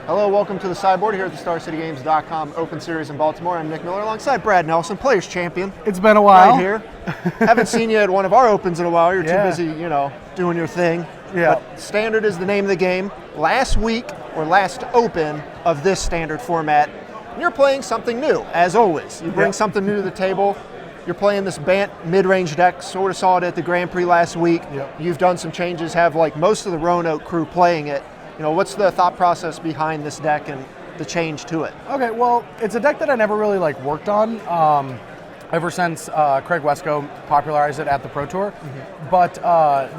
Hello, welcome to the sideboard here at the StarCityGames.com Open Series in Baltimore. I'm Nick Miller alongside Brad Nelson, Players Champion. It's been a while. Right here. Haven't seen you at one of our Opens in a while. You're too busy, doing your thing. Yeah. But Standard is the name of the game. Last week, or last Open of this Standard format, you're playing something new, as always. You bring something new to the table. You're playing this Bant mid-range deck, sort of saw it at the Grand Prix last week. Yep. You've done some changes, have like most of the Roanoke crew playing it. What's the thought process behind this deck and the change to it? Okay, well, it's a deck that I never really worked on ever since Craig Wesco popularized it at the Pro Tour. Mm-hmm. But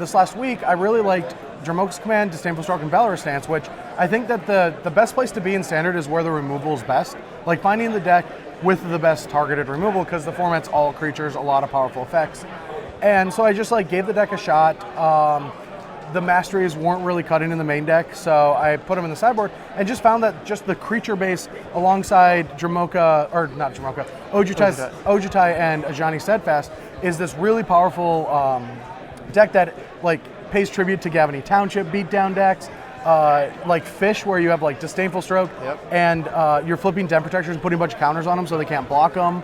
this last week, I really liked Dromoka's Command, Disdainful Stroke, and Valorous Stance, which I think that the best place to be in Standard is where the removal is best. Like finding the deck with the best targeted removal, because the format's all creatures, a lot of powerful effects. And so I just gave the deck a shot. The masteries weren't really cutting in the main deck, so I put them in the sideboard and just found that just the creature base alongside Ojutai and Ajani Steadfast is this really powerful deck that pays tribute to Gavany Township beatdown decks, like Fish, where you have Disdainful Stroke, and you're flipping Den Protectors and putting a bunch of counters on them so they can't block them.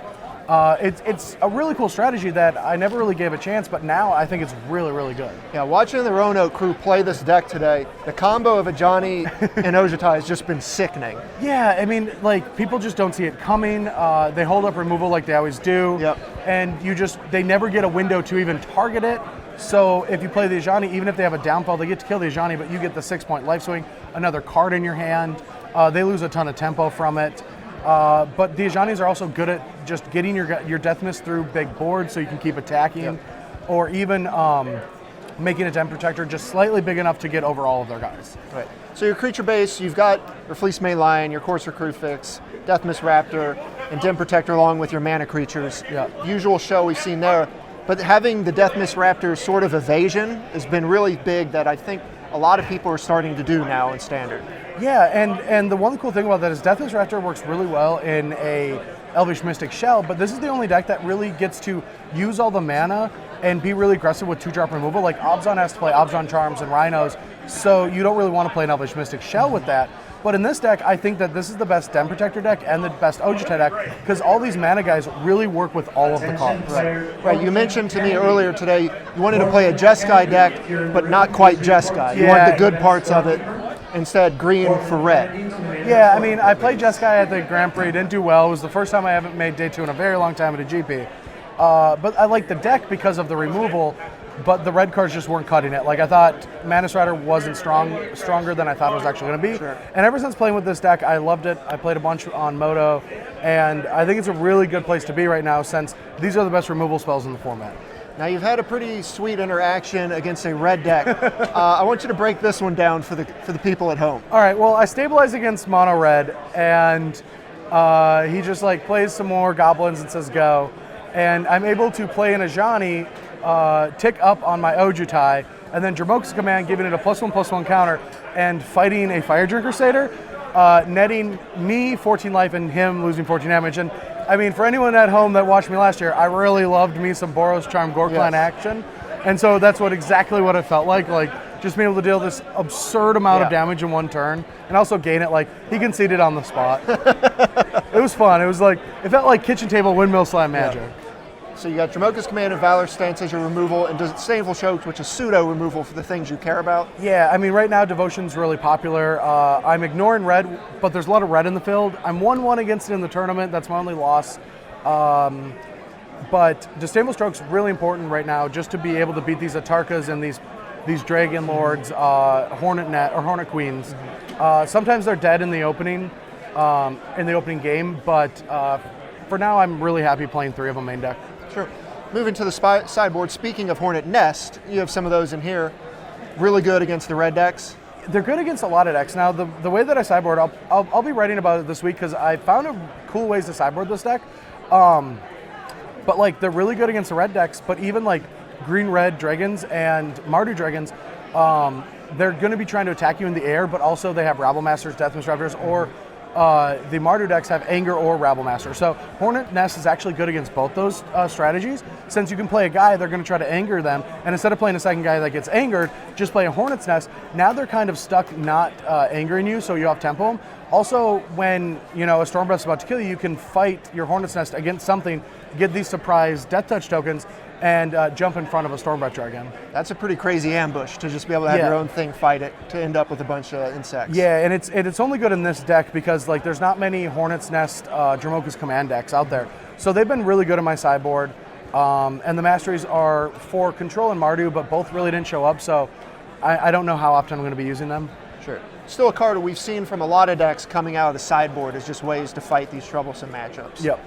It's a really cool strategy that I never really gave a chance, but now I think it's really, really good. Yeah, watching the Roanoke crew play this deck today, the combo of Ajani and Ojutai has just been sickening. Yeah, I mean, people just don't see it coming. They hold up removal like they always do. Yep. And they never get a window to even target it. So if you play the Ajani, even if they have a downfall, they get to kill the Ajani, but you get the 6-point life swing, another card in your hand. They lose a ton of tempo from it. But the Ajanis are also good at just getting your death miss through big boards so you can keep attacking, or even making a Den Protector just slightly big enough to get over all of their guys. Right. So your creature base, you've got your Fleecemane Lion, your Courser Crucifix, Death Miss Raptor, and Den Protector along with your mana creatures. Yeah. Usual show we've seen there. But having the Death Miss Raptor sort of evasion has been really big that I think a lot of people are starting to do now in Standard. Yeah, and the one cool thing about that is Death Miss Raptor works really well in a Elvish Mystic Shell, but this is the only deck that really gets to use all the mana and be really aggressive with 2-drop removal. Like Abzan has to play Abzan Charms and Rhinos, so you don't really want to play an Elvish Mystic Shell with that. But in this deck, I think that this is the best Den Protector deck and the best Ojutai deck, because all these mana guys really work with all of the cards. Right. You mentioned to me earlier today you wanted to play a Jeskai deck, but not quite Jeskai. You want the good parts of it. Instead, green for red. Yeah, I mean, I played Jeskai at the Grand Prix, didn't do well. It was the first time I haven't made day 2 in a very long time at a GP. But I like the deck because of the removal, but the red cards just weren't cutting it. I thought Manus Rider wasn't stronger than I thought it was actually going to be. Sure. And ever since playing with this deck, I loved it. I played a bunch on Moto, and I think it's a really good place to be right now since these are the best removal spells in the format. Now you've had a pretty sweet interaction against a red deck. I want you to break this one down for the people at home. All right, well, I stabilize against mono red, and he just plays some more goblins and says go. And I'm able to play an Ajani, tick up on my Ojutai, and then Dromoka's Command, giving it a +1/+1 counter, and fighting a Fire Drinker Satyr, netting me 14 life and him losing 14 damage. And I mean, for anyone at home that watched me last year, I really loved me some Boros Charm Gorklan action. And so that's exactly what it felt like just being able to deal this absurd amount of damage in one turn, and also gain it he conceded on the spot. It was fun. It felt like kitchen table windmill slam magic. Yeah. So you got Dromoka's Command and Valorous Stance as your removal, and Disdainful Stroke, which is pseudo removal for the things you care about. Yeah, I mean, right now Devotion's really popular. I'm ignoring red, but there's a lot of red in the field. I'm 1-1 against it in the tournament. That's my only loss. But Disdainful Stroke's really important right now, just to be able to beat these Atarkas and these Dragon Lords, Hornet Queens. Sometimes they're dead in the opening game, but for now I'm really happy playing 3 of them main deck. Sure. Moving to the sideboard, speaking of Hornet Nest, you have some of those in here. Really good against the red decks. They're good against a lot of decks. Now, the way that I sideboard, I'll be writing about it this week because I found cool ways to sideboard this deck. But they're really good against the red decks, but even green-red dragons and Mardu dragons, they're going to be trying to attack you in the air, but also they have Rabble Masters, Death Miss Raptors, or the Mardu decks have Anger or Rabble Master. So Hornet Nest is actually good against both those strategies. Since you can play a guy, they're going to try to anger them, and instead of playing a second guy that gets angered, just play a Hornet's Nest. Now they're kind of stuck not angering you, so you off tempo them. Also, when a Storm Breath's about to kill you, you can fight your Hornet's Nest against something, get these surprise Death Touch tokens, and jump in front of a Storm Breath Dragon. That's a pretty crazy ambush to just be able to have your own thing fight it to end up with a bunch of insects. Yeah, and it's only good in this deck because there's not many Hornet's Nest Dromoka's Command decks out there. So they've been really good in my sideboard. And the Masteries are for Control and Mardu, but both really didn't show up, so I don't know how often I'm going to be using them. Sure. Still a card that we've seen from a lot of decks coming out of the sideboard is just ways to fight these troublesome matchups. Yep.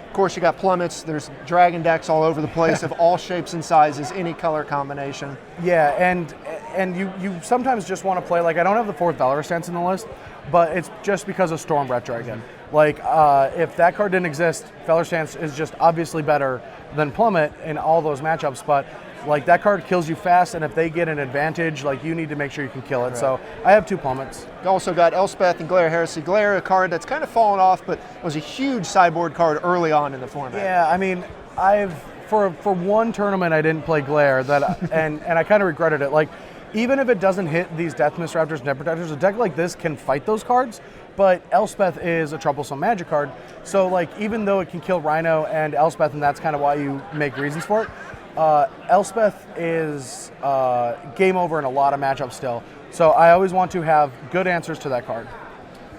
Of course, you got Plummets. There's dragon decks all over the place of all shapes and sizes, any color combination. Yeah, and you sometimes just want to play, I don't have the 4th Valor Stance in the list, but it's just because of Storm Breath Dragon. If that card didn't exist, Valor Stance is just obviously better than Plummet in all those matchups, but that card kills you fast, and if they get an advantage, you need to make sure you can kill it. Right. So I have 2 Plummets. You also got Elspeth and Glare Heresy. Glare, a card that's kind of fallen off, but was a huge sideboard card early on in the format. Yeah, I mean, for one tournament I didn't play Glare, and I kind of regretted it. Even if it doesn't hit these Death Mist Raptors and Death Protectors, a deck like this can fight those cards, but Elspeth is a troublesome Magic card, so even though it can kill Rhino and Elspeth, and that's kind of why you make reasons for it, Elspeth is game over in a lot of matchups still, so I always want to have good answers to that card.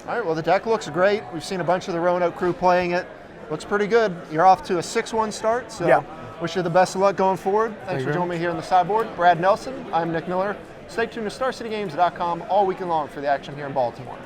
All right, well, the deck looks great. We've seen a bunch of the Roanoke crew playing it. Looks pretty good. You're off to a 6-1 start, so wish you the best of luck going forward. Thanks for joining me here on the sideboard. Brad Nelson, I'm Nick Miller. Stay tuned to StarCityGames.com all weekend long for the action here in Baltimore.